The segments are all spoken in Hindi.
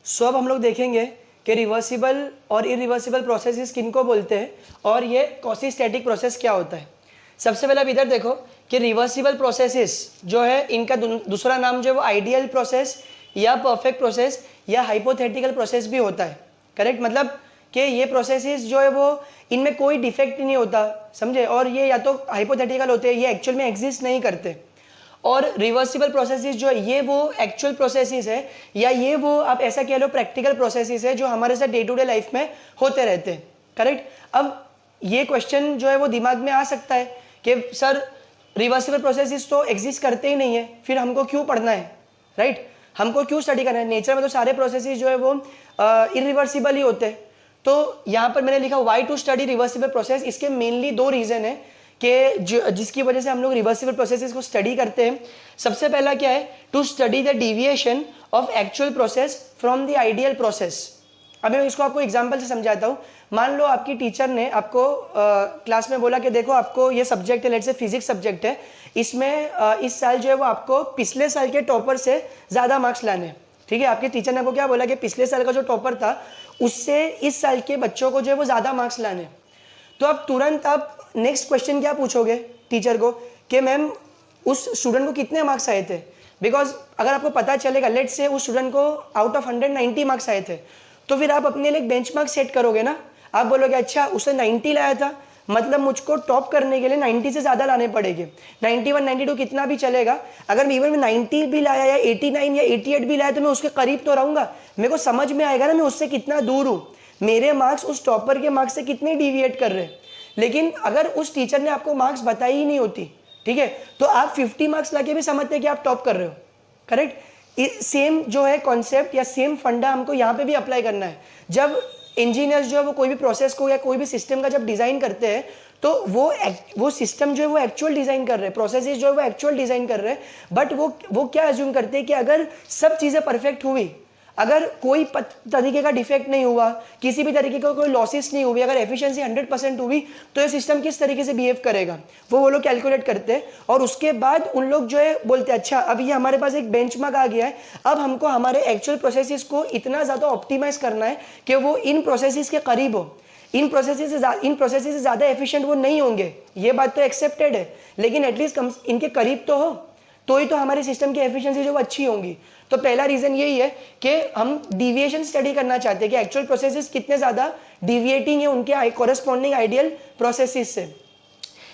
सो अब हम लोग देखेंगे कि रिवर्सिबल और इरिवर्सिबल प्रोसेसेस किनको बोलते हैं और ये क्वासी-स्टैटिक प्रोसेस क्या होता है। सबसे पहले आप इधर देखो कि रिवर्सिबल प्रोसेसेस जो है इनका दूसरा नाम जो है वो आइडियल प्रोसेस या परफेक्ट प्रोसेस या हाइपोथेटिकल प्रोसेस भी होता है। करेक्ट, मतलब कि ये प्रोसेसेस जो है वो इनमें कोई डिफेक्ट नहीं होता, समझे, और ये या तो हाइपोथेटिकल होते हैं, ये एक्चुअल में एग्जिस्ट नहीं करते। और रिवर्सिबल प्रोसेसेस जो है ये वो एक्चुअल प्रोसेसेस है या ये वो आप ऐसा कह लो प्रैक्टिकल प्रोसेसेस है जो हमारे साथ डे टू डे लाइफ में होते रहते हैं। करेक्ट, अब ये क्वेश्चन जो है वो दिमाग में आ सकता है कि सर रिवर्सिबल प्रोसेसेस तो एग्जिस्ट करते ही नहीं है, फिर हमको क्यों पढ़ना है, राइट, हमको क्यों स्टडी करना है। नेचर में तो सारे प्रोसेसेस जो है वो इरिवर्सिबल ही होते हैं। तो यहाँ पर मैंने लिखा why to study reversible process. इसके मेनली दो रीजन है कि जिसकी वजह से हम लोग रिवर्सिबल प्रोसेसेस को स्टडी करते हैं। सबसे पहला क्या है, to study the deviation of actual process from the ideal process. अब मैं इसको आपको एग्जांपल से समझाता हूँ। मान लो आपकी टीचर ने आपको क्लास में बोला कि देखो आपको ये सब्जेक्ट है, लेट्स से फिजिक्स सब्जेक्ट है, इसमें इस साल जो है वो आपको पिछले साल के टॉपर से ज़्यादा मार्क्स लाने। ठीक है, आपके टीचर ने आपको क्या बोला कि पिछले साल का जो टॉपर था उससे इस साल के बच्चों को जो है वो ज़्यादा मार्क्स लाने। तो अब तुरंत आप नेक्स्ट क्वेश्चन क्या पूछोगे टीचर को कि मैम उस स्टूडेंट को कितने मार्क्स आए थे। बिकॉज अगर आपको पता चलेगा लेट्स से उस स्टूडेंट को आउट ऑफ 190 मार्क्स आए थे, तो फिर आप अपने लिए एक बेंचमार्क सेट करोगे ना। आप बोलोगे अच्छा उसने 90 लाया था, मतलब मुझको टॉप करने के लिए 90 से ज़्यादा लाने पड़ेंगे। 91, 92 कितना भी चलेगा, अगर इवन में 90 भी लाया या 89 या 88 भी लाया तो मैं उसके करीब तो रहूँगा। मेरे को समझ में आएगा ना मैं उससे कितना दूर हूँ, मेरे मार्क्स उस टॉपर के मार्क्स से कितने डिविएट कर रहे हैं। लेकिन अगर उस टीचर ने आपको मार्क्स बताई ही नहीं होती, ठीक है, तो आप 50 मार्क्स लाके भी समझते हैं कि आप टॉप कर रहे हो। करेक्ट, सेम जो है कॉन्सेप्ट या सेम फंडा हमको यहाँ पे भी अप्लाई करना है। जब इंजीनियर्स जो है वो कोई भी प्रोसेस को या कोई भी सिस्टम का जब डिज़ाइन करते हैं तो वो सिस्टम जो है वो एक्चुअल डिज़ाइन कर रहे हैं, प्रोसेसेस जो है वो एक्चुअल डिज़ाइन कर रहे हैं, बट वो क्या अज्यूम करते हैं कि अगर सब चीज़ें परफेक्ट हुई, अगर कोई तरीके का डिफेक्ट नहीं हुआ, किसी भी तरीके का कोई लॉसेस नहीं हुई, अगर एफिशिएंसी 100% हुई, तो ये सिस्टम किस तरीके से बिहेव करेगा वो लोग कैलकुलेट करते हैं। और उसके बाद उन लोग जो है बोलते हैं अच्छा अब ये हमारे पास एक बेंचमार्क आ गया है, अब हमको हमारे एक्चुअल प्रोसेसेस को इतना ज़्यादा ऑप्टिमाइज करना है कि वो इन प्रोसेसेस के करीब हो। इन प्रोसेसेस से ज़्यादा एफिशिएंट वो नहीं होंगे, ये बात तो एक्सेप्टेड है, लेकिन एटलीस्ट इनके करीब तो हो, तो ही तो हमारे सिस्टम की एफिशिएंसी जो वो अच्छी होंगी। तो पहला रीजन यही है कि हम डिविएशन स्टडी करना चाहते हैं कि एक्चुअल प्रोसेसेस कितने ज़्यादा डिविएटिंग है उनके कॉरेस्पॉन्डिंग आइडियल प्रोसेसेस से।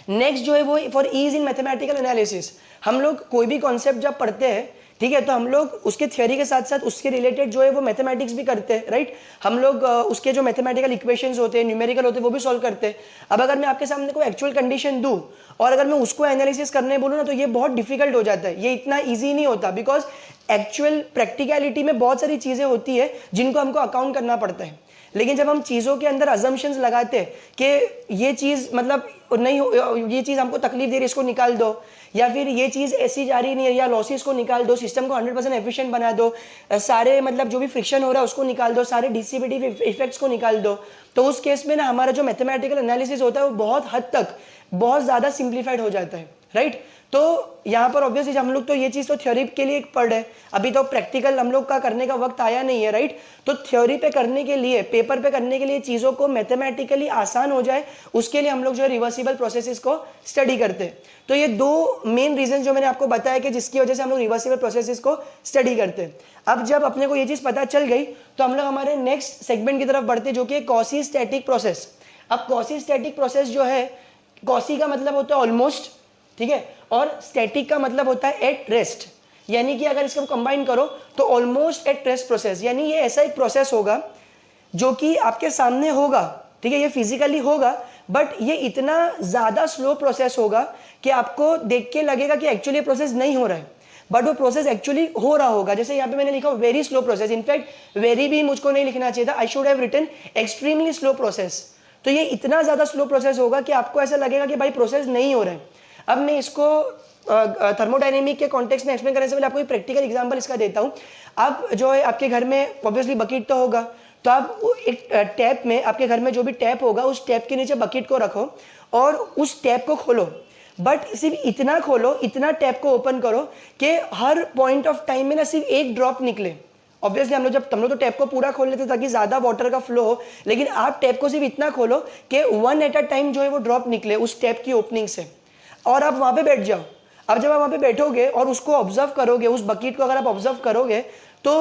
नेक्स्ट जो है वो for ease in mathematical analysis. हम लोग कोई भी कॉन्सेप्ट जब पढ़ते हैं, ठीक है, तो हम लोग उसके थ्योरी के साथ साथ उसके रिलेटेड जो है वो मैथमेटिक्स भी करते हैं, राइट। हम लोग उसके जो मैथमेटिकल इक्वेशंस होते हैं, न्यूमेरिकल होते हैं, वो भी सॉल्व करते हैं। अब अगर मैं आपके सामने कोई एक्चुअल कंडीशन दूं और अगर मैं उसको एनालिसिस करने बोलूँ ना, तो ये बहुत डिफिकल्ट हो जाता है, ये इतना ईजी नहीं होता। बिकॉज एक्चुअल प्रैक्टिकलिटी में बहुत सारी चीज़ें होती है जिनको हमको अकाउंट करना पड़ता है। लेकिन जब हम चीज़ों के अंदर अजम्पशंस लगाते हैं कि ये चीज़ मतलब नहीं हो, ये चीज़ हमको तकलीफ दे रही है, इसको निकाल दो, या फिर ये चीज़ ऐसी जा रही नहीं है, या लॉसेस को निकाल दो, सिस्टम को 100% एफिशिएंट बना दो, सारे मतलब जो भी फ्रिक्शन हो रहा है उसको निकाल दो, सारे डिसिपेटिव इफेक्ट्स को निकाल दो, तो उस केस में ना हमारा जो मैथमेटिकल एनालिसिस होता है वो बहुत हद तक बहुत ज़्यादा सिंप्लीफाइड हो जाता है, राइट। तो यहाँ पर ऑब्वियसली हम लोग तो ये चीज़ तो थ्योरी के लिए पढ़ रहे, अभी तो प्रैक्टिकल हम लोग का करने का वक्त आया नहीं है, राइट। तो थ्योरी पे करने के लिए, पेपर पे करने के लिए चीज़ों को मैथमेटिकली आसान हो जाए, उसके लिए हम लोग जो है रिवर्सिबल प्रोसेसेस को स्टडी करते हैं। तो ये दो मेन रीजन जो मैंने आपको बताया कि जिसकी वजह से हम लोग रिवर्सिबल प्रोसेसेस को स्टडी करते हैं। अब जब अपने को ये चीज़ पता चल गई तो हम लोग हमारे नेक्स्ट सेगमेंट की तरफ बढ़ते हैं, जो कि क्वासी-स्टैटिक प्रोसेस। अब क्वासी-स्टैटिक प्रोसेस जो है, क्वासी का मतलब होता है ऑलमोस्ट, ठीक है, और स्टैटिक का मतलब होता है एट रेस्ट। यानी कि अगर इसको कंबाइन करो तो ऑलमोस्ट एट रेस्ट प्रोसेस, यानी ये ऐसा एक प्रोसेस होगा जो कि आपके सामने होगा, ठीक है, ये फिजिकली होगा, बट ये इतना ज़्यादा स्लो प्रोसेस होगा कि आपको देख के लगेगा कि एक्चुअली ये प्रोसेस नहीं हो रहा है, बट वो प्रोसेस एक्चुअली हो रहा होगा। जैसे यहाँ पे मैंने लिखा very slow process, in fact very भी मुझको नहीं लिखना चाहिए था, I should have written extremely slow process. तो ये इतना ज़्यादा स्लो प्रोसेस होगा कि आपको ऐसा लगेगा कि भाई प्रोसेस नहीं हो रहा है। अब मैं इसको थर्मोडायनेमिक के कॉन्टेक्स्ट में एक्सप्लेन करने से पहले आपको एक प्रैक्टिकल एग्जांपल इसका देता हूँ। अब जो है आपके घर में ऑब्वियसली बकेट तो होगा, तो आप एक टैप में, आपके घर में जो भी टैप होगा उस टैप के नीचे बकेट को रखो और उस टैप को खोलो, बट सिर्फ इतना खोलो, इतना टैप को ओपन करो कि हर पॉइंट ऑफ टाइम में ना सिर्फ एक ड्रॉप निकले, ऑब्वियसली हम लोग तो टैप को पूरा खोल लेते ताकि ज़्यादा वाटर का फ्लो हो, लेकिन आप टैप को सिर्फ इतना खोलो कि 1 एट अ टाइम जो है वो ड्रॉप निकले उस टैप की ओपनिंग से, और आप वहाँ पे बैठ जाओ। अब जब आप वहाँ पे बैठोगे और उसको ऑब्जर्व करोगे, उस बकेट को अगर आप ऑब्जर्व करोगे तो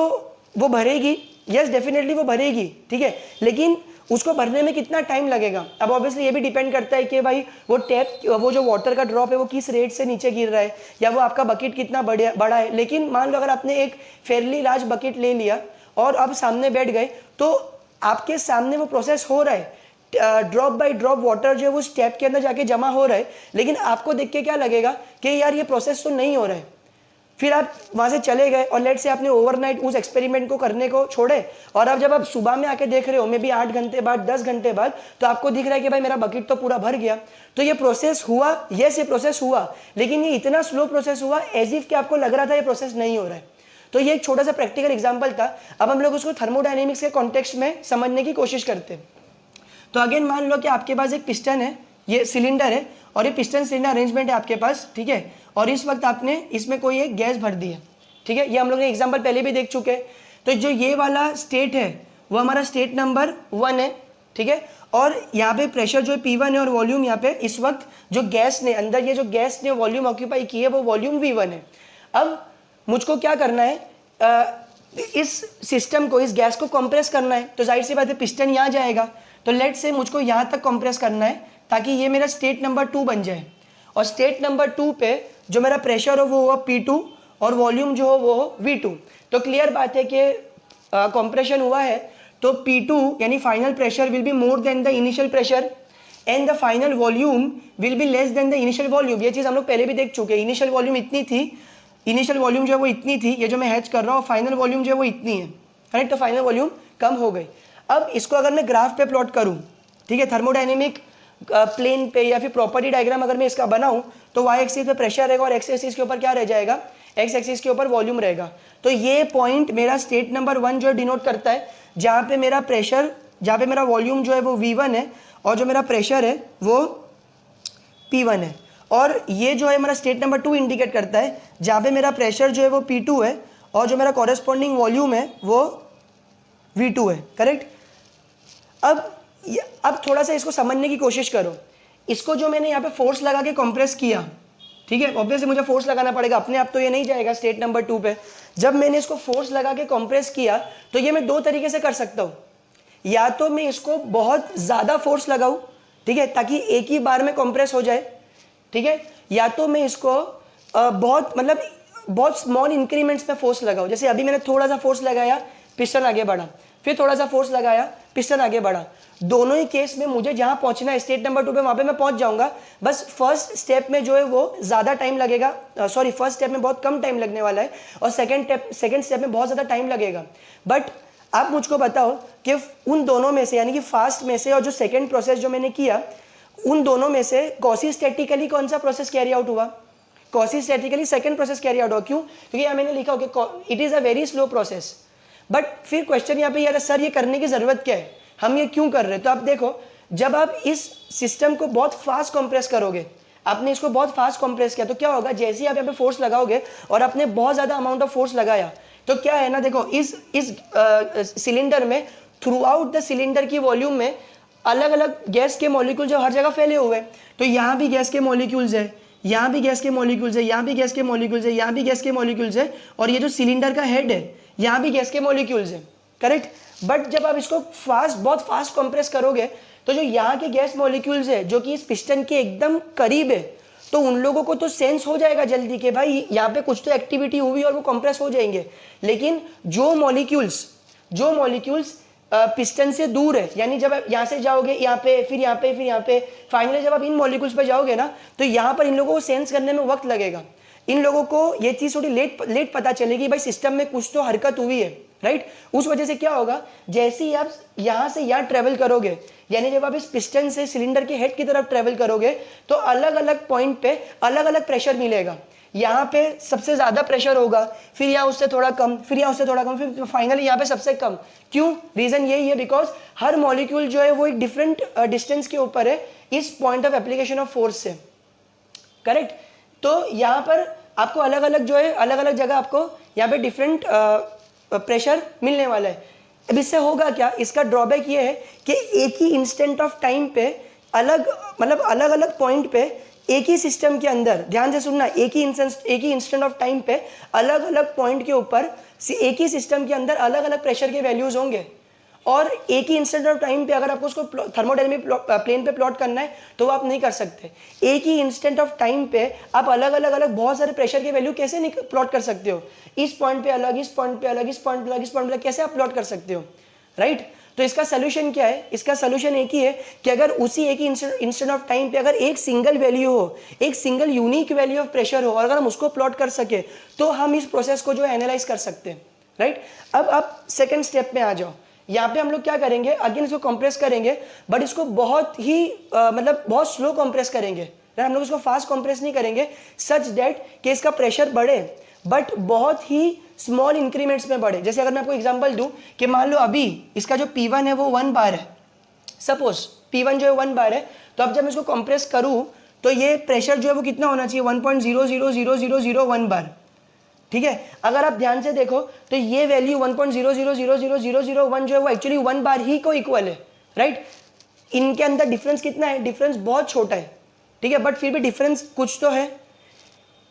वो भरेगी, यस डेफिनेटली वो भरेगी, ठीक है, लेकिन उसको भरने में कितना टाइम लगेगा। अब ऑब्वियसली ये भी डिपेंड करता है कि भाई वो टैप, वो जो वाटर का ड्रॉप है वो किस रेट से नीचे गिर रहा है, या वो आपका बकेट कितना बड़ा है। लेकिन मान लो अगर आपने एक फेयरली लार्ज बकेट ले लिया और आप सामने बैठ गए, तो आपके सामने वो प्रोसेस हो रहा है, ड्रॉप बाय ड्रॉप वाटर जो है वो स्टेप के अंदर जाके जमा हो रहा है, लेकिन आपको देख के क्या लगेगा कि यार ये प्रोसेस तो नहीं हो रहा है। फिर आप वहाँ से चले गए और लेट से आपने ओवरनाइट उस एक्सपेरिमेंट को करने को छोड़े, और अब जब आप सुबह में आके देख रहे हो, मे बी 8 घंटे बाद, 10 घंटे बाद, तो आपको दिख रहा है कि भाई मेरा बकेट तो पूरा भर गया। तो ये प्रोसेस हुआ, यस ये प्रोसेस हुआ, लेकिन ये इतना स्लो प्रोसेस हुआ एज इफ कि आपको लग रहा था ये प्रोसेस नहीं हो रहा है। तो ये एक छोटा सा प्रैक्टिकल एग्जाम्पल था। अब हम लोग उसको थर्मोडायनेमिक्स के कॉन्टेक्स्ट में समझने की कोशिश करते हैं। तो अगेन मान लो कि आपके पास एक पिस्टन है, ये सिलेंडर है, और ये पिस्टन सिलेंडर अरेंजमेंट है आपके पास, ठीक है, और इस वक्त आपने इसमें कोई एक गैस भर दी है, ठीक है, ये हम लोग ने एग्जांपल पहले भी देख चुके हैं। तो जो ये वाला स्टेट है वो हमारा स्टेट नंबर 1 है, ठीक है, और यहाँ पे प्रेशर जो है P1 है, और वॉल्यूम यहाँ पे इस वक्त जो गैस ने अंदर, ये जो गैस ने वॉल्यूम ऑक्यूपाई की है वो वॉल्यूम V1 है। अब मुझको क्या करना है, इस सिस्टम को, इस गैस को कंप्रेस करना है। तो जाहिर सी बात है पिस्टन यहाँ जाएगा, तो लेट से मुझको यहाँ तक कंप्रेस करना है ताकि ये मेरा स्टेट नंबर 2 बन जाए, और स्टेट नंबर 2 पे जो मेरा प्रेशर हो वो हुआ P2 और वॉल्यूम जो हो वो हो V2। तो क्लियर बात है कि कंप्रेशन हुआ है तो P2 यानी final pressure will be more than the initial pressure and the final volume will be less than the initial volume. ये चीज़ हम लोग पहले भी देख चुके हैं। इनिशियल वॉल्यूम इतनी थी, इनिशियल वॉल्यूम जो है वो इतनी थी, ये जो मैं हैच कर रहा हूँ, फाइनल वॉल्यूम जो है वो इतनी है, करेक्ट। तो फाइनल वॉल्यूम कम हो गई। अब इसको अगर मैं ग्राफ पे प्लॉट करूँ, ठीक है, थर्मोडायनेमिक प्लेन पे या फिर प्रॉपर्टी डायग्राम अगर मैं इसका बनाऊँ, तो वाई एक्सिस पे प्रेशर रहेगा और एक्स एक्सिस के ऊपर क्या रह जाएगा, एक्स एक्सिस के ऊपर वॉल्यूम रहेगा। तो ये पॉइंट मेरा स्टेट नंबर 1 जो डिनोट करता है, जहाँ पे मेरा प्रेशर, जहाँ पे मेरा वॉल्यूम जो है वो V1 है और जो मेरा प्रेशर है वो P1 है। और ये जो है मेरा स्टेट नंबर 2 इंडिकेट करता है जहाँ पे मेरा प्रेशर जो है वो P2 है और जो मेरा कॉरेस्पॉन्डिंग वॉल्यूम है वो V2 है, करेक्ट। अब थोड़ा सा इसको समझने की कोशिश करो। इसको जो मैंने यहाँ पे फोर्स लगा के कंप्रेस किया, ठीक है, ऑब्वियसली मुझे फोर्स लगाना पड़ेगा, अपने आप तो ये नहीं जाएगा स्टेट नंबर 2 पे। जब मैंने इसको फोर्स लगा के कंप्रेस किया तो ये मैं दो तरीके से कर सकता हूँ। या तो मैं इसको बहुत ज़्यादा फोर्स लगाऊँ, ठीक है, ताकि एक ही बार में कंप्रेस हो जाए, ठीक है, या तो मैं इसको बहुत स्मॉल इंक्रीमेंट्स में फोर्स लगाऊँ। जैसे अभी मैंने थोड़ा सा फोर्स लगाया, पिस्टन आगे बढ़ा, फिर थोड़ा सा फोर्स लगाया, पिस्टन आगे बढ़ा। दोनों ही केस में मुझे जहाँ पहुँचना है स्टेट नंबर 2 पे, वहाँ पे मैं पहुँच जाऊँगा। बस फर्स्ट स्टेप में जो है वो ज़्यादा टाइम लगेगा, फर्स्ट स्टेप में बहुत कम टाइम लगने वाला है और सेकेंड स्टेप में बहुत ज़्यादा टाइम लगेगा। बट आप मुझको बताओ कि उन दोनों में से, यानी कि फास्ट में से और जो सेकेंड प्रोसेस जो मैंने किया, उन दोनों में से कॉसिस्टैटिकली कौन सा प्रोसेस कैरी आउट हुआ? कॉसिस्टैटिकली सेकेंड प्रोसेस कैरी आउट हुआ। क्यों? क्योंकि यहाँ मैंने लिखा हो कि it is a very slow process. But फिर क्वेश्चन यहाँ पे यार सर ये करने की ज़रूरत क्या है, हम ये क्यों कर रहे हैं? तो आप देखो, जब आप इस सिस्टम को बहुत फास्ट कंप्रेस करोगे, आपने इसको बहुत फास्ट कंप्रेस किया, तो क्या होगा, जैसे ही आप यहाँ पे फोर्स लगाओगे और आपने बहुत ज़्यादा अमाउंट ऑफ फोर्स लगाया, तो क्या है ना, देखो इस सिलेंडर में, थ्रू आउट द सिलेंडर की वॉल्यूम में अलग अलग गैस के मॉलिक्यूल जो हर जगह फैले हुए हैं। तो यहाँ भी गैस के मॉलिक्यूल्स है, यहाँ भी गैस के मॉलिक्यूल्स है, यहाँ भी गैस के मॉलिक्यूल्स है, यहाँ भी गैस के मॉलिक्यूल्स है, और ये जो सिलेंडर का हेड है यहाँ भी गैस के मॉलिक्यूल्स है, करेक्ट। बट जब आप इसको बहुत फास्ट कंप्रेस करोगे, तो जो यहाँ के गैस मॉलिक्यूल्स है जो कि इस पिस्टन के एकदम करीब है, तो उन लोगों को तो सेंस हो जाएगा जल्दी कि भाई यहाँ पे कुछ तो एक्टिविटी हुई और वो कंप्रेस हो जाएंगे। लेकिन जो मॉलिक्यूल्स पिस्टन से दूर है, यानी जब आप यहाँ से जाओगे यहाँ पे, फिर यहाँ पे, फिर यहाँ पे, फाइनली जब आप इन मॉलिक्यूल्स पे जाओगे ना, तो यहाँ पर इन लोगों को सेंस करने में वक्त लगेगा। इन लोगों को ये चीज़ थोड़ी लेट पता चलेगी, भाई सिस्टम में कुछ तो हरकत हुई है, राइट। उस वजह से क्या होगा, जैसे ही आप यहाँ से यहाँ ट्रेवल करोगे, यानी जब आप इस पिस्टन से सिलेंडर के हेड की तरफ ट्रेवल करोगे, तो अलग अलग पॉइंट पे अलग अलग प्रेशर मिलेगा। यहाँ पे सबसे ज़्यादा प्रेशर होगा, फिर यहाँ उससे थोड़ा कम, फिर यहाँ उससे थोड़ा कम, फिर फाइनली यहाँ पे सबसे कम। क्यों? रीज़न यही है, बिकॉज हर मॉलिक्यूल जो है वो एक डिफरेंट डिस्टेंस के ऊपर है इस point of application of force से, करेक्ट। तो यहाँ पर आपको अलग अलग जो है, अलग अलग जगह आपको यहाँ पे डिफरेंट प्रेशर मिलने वाला है। अब इससे होगा क्या, इसका ड्रॉबैक ये है कि एक ही इंस्टेंट ऑफ टाइम पे अलग अलग अलग पॉइंट पे एक ही सिस्टम के अंदर, ध्यान से सुनना, एक ही इंस्टेंट ऑफ टाइम पे अलग अलग पॉइंट के ऊपर एक ही सिस्टम के अंदर अलग अलग प्रेशर के वैल्यूज होंगे। और एक ही इंस्टेंट ऑफ टाइम पे अगर आपको उसको थर्मोडायनेमिक प्लेन पे प्लॉट करना है तो वो आप नहीं कर सकते। एक ही इंस्टेंट ऑफ टाइम पे आप अलग अलग बहुत सारे प्रेशर के वैल्यू कैसे प्लॉट कर सकते हो? इस पॉइंट पे अलग, इस पॉइंट पे अलग, इस पॉइंट पे अलग, इस पॉइंट पे अलग, कैसे आप प्लॉट कर सकते हो, राइट? तो इसका सोल्यूशन क्या है? इसका सोल्यूशन एक ही है कि अगर उसी एक ही इंस्टेंट ऑफ टाइम पे अगर एक सिंगल वैल्यू हो, एक single unique value of pressure हो और अगर हम उसको प्लॉट कर सके तो हम इस प्रोसेस को जो है एनालाइज कर सकते हैं, राइट? अब आप सेकेंड स्टेप में आ जाओ। यहाँ पे हम लोग क्या करेंगे, अगेन इसको कंप्रेस करेंगे, बट इसको बहुत ही बहुत स्लो कंप्रेस करेंगे। हम लोग इसको फास्ट कंप्रेस नहीं करेंगे सच दैट कि इसका प्रेशर बढ़े, बट बहुत ही स्मॉल इंक्रीमेंट्स में बढ़े। जैसे अगर मैं आपको एग्जांपल दूं कि मान लो अभी इसका जो P1 है वो 1 बार है, सपोज P1 जो है 1 बार है, तो अब जब मैं इसको कंप्रेस करूं तो ये प्रेशर जो है वो कितना होना चाहिए, 1.000001 बार, ठीक है? अगर आप ध्यान से देखो तो ये वैल्यू 1.00000001 जो है वो एक्चुअली 1 बार ही को इक्वल है, राइट? इनके अंदर डिफरेंस कितना है? डिफरेंस बहुत छोटा है, ठीक है, बट फिर भी डिफरेंस कुछ तो है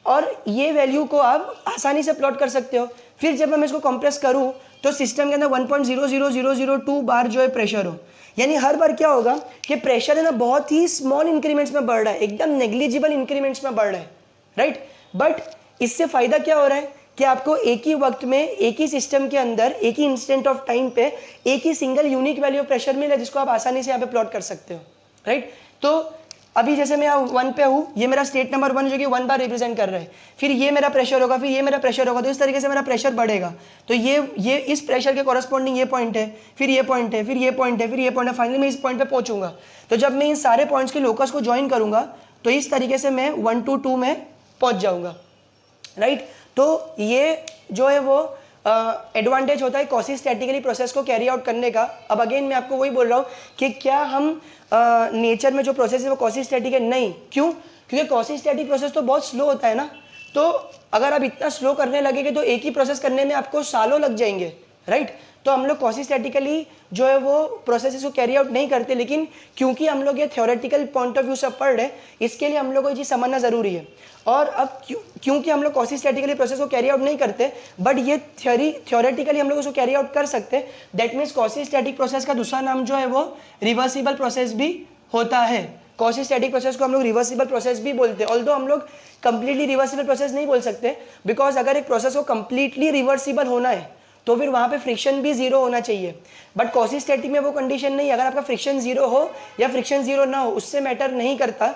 और ये वैल्यू को आप आसानी से प्लॉट कर सकते हो। फिर जब मैं इसको कंप्रेस करूं तो सिस्टम के अंदर 1.00002 बार जो है प्रेशर हो, यानी हर बार क्या होगा कि प्रेशर है ना बहुत ही स्मॉल इंक्रीमेंट्स में बढ़ रहा है, एकदम नेग्लिजिबल इंक्रीमेंट्स में बढ़ रहा है, राइट? बट इससे फायदा क्या हो रहा है कि आपको एक ही वक्त में एक ही सिस्टम के अंदर एक ही इंस्टेंट ऑफ टाइम पे एक ही single unique value of pressure मिला जिसको आप आसानी से यहाँ पे प्लॉट कर सकते हो, राइट? तो अभी जैसे मैं यहाँ 1 पे हूँ, ये मेरा स्टेट नंबर 1 जो कि 1 बार रिप्रेजेंट कर रहा है, फिर ये मेरा प्रेशर होगा, फिर ये मेरा प्रेशर होगा, तो इस तरीके से मेरा प्रेशर बढ़ेगा। तो ये इस प्रेशर के कॉरस्पॉन्डिंग ये पॉइंट है, फिर ये पॉइंट है, फिर ये पॉइंट है, फिर ये पॉइंट है, फाइनली मैं इस पॉइंट पे पहुंचूंगा। तो जब मैं इन सारे पॉइंट्स के लोकस को ज्वाइन करूंगा तो इस तरीके से मैं 1 to 2 में पहुंच जाऊंगा, राइट? तो ये जो है वो एडवांटेज होता है कॉसिस्टैटिकली प्रोसेस को कैरी आउट करने का। अब अगेन मैं आपको वही बोल रहा हूँ कि क्या हम नेचर में जो प्रोसेस है वो कॉसिस्टैटिक है? नहीं। क्यों? क्योंकि कॉसिस्टैटिक प्रोसेस तो बहुत स्लो होता है ना, तो अगर आप इतना स्लो करने लगेंगे तो एक ही प्रोसेस करने में आपको सालों लग जाएंगे, राइट? तो हम लोग कॉसिस्टैटिकली जो है वो प्रोसेसेस को कैरी आउट नहीं करते, लेकिन क्योंकि हम लोग ये थ्योरेटिकल पॉइंट ऑफ व्यू से पढ़ रहे हैं, इसके लिए हम लोग को ये चीज़ समझना ज़रूरी है। और अब क्योंकि हम लोग कॉसिस्टैटिकली प्रोसेस को कैरी आउट नहीं करते, बट ये थ्योरेटिकली हम लोग उसको कैरी आउट कर सकते हैं, दैट मीन्स कॉसिस्टैटिक प्रोसेस का दूसरा नाम जो है वो रिवर्सिबल प्रोसेस भी होता है। कॉसिस्टैटिक प्रोसेस को हम लोग रिवर्सिबल प्रोसेस भी बोलते हैं, ऑल्दो हम लोग कंप्लीटली रिवर्सिबल प्रोसेस नहीं बोल सकते, बिकॉज अगर एक प्रोसेस को कंप्लीटली रिवर्सिबल होना है तो फिर वहाँ पे फ्रिक्शन भी जीरो होना चाहिए। बट कॉसिस्टैटिक में वो कंडीशन नहीं है, अगर आपका फ्रिक्शन जीरो हो या फ्रिक्शन जीरो ना हो उससे मैटर नहीं करता।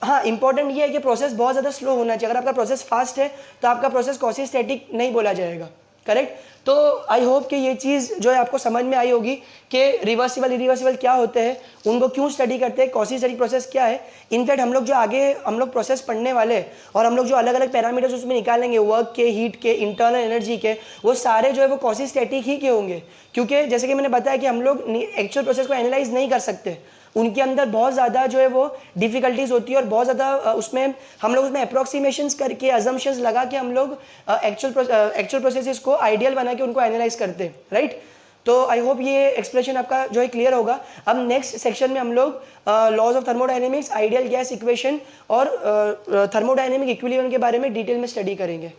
हाँ, इंपॉर्टेंट ये है कि प्रोसेस बहुत ज़्यादा स्लो होना चाहिए। अगर आपका प्रोसेस फास्ट है तो आपका प्रोसेस कॉसिस्टैटिक नहीं बोला जाएगा, करेक्ट? तो आई होप कि ये चीज़ जो है आपको समझ में आई होगी कि रिवर्सिबल इरिवर्सिबल क्या होते हैं, उनको क्यों स्टडी करते हैं, कॉसिस्टैटिक प्रोसेस क्या है। इनफैक्ट हम लोग जो आगे हम लोग प्रोसेस पढ़ने वाले हैं और हम लोग जो अलग अलग पैरामीटर्स उसमें निकालेंगे, वर्क के, हीट के, इंटरनल एनर्जी के, वो सारे जो है वो कॉसिस्टैटिक ही के होंगे। क्योंकि जैसे कि मैंने बताया कि हम लोग एक्चुअल प्रोसेस को एनालाइज नहीं कर सकते, उनके अंदर बहुत ज़्यादा जो है वो डिफ़िकल्टीज़ होती है और बहुत ज़्यादा उसमें हम लोग उसमें अप्रोक्सीमेशंस करके, अजम्पशंस लगा के हम लोग एक्चुअल प्रोसेसेस को आइडियल बना के उनको एनालाइज करते हैं, राइट? तो आई होप ये एक्सप्लेनेशन आपका जो है क्लियर होगा। अब नेक्स्ट सेक्शन में हम लोग laws of thermodynamics, ideal gas equation और थर्मोडायनेमिक इक्विलिब्रियम के बारे में डिटेल में स्टडी करेंगे।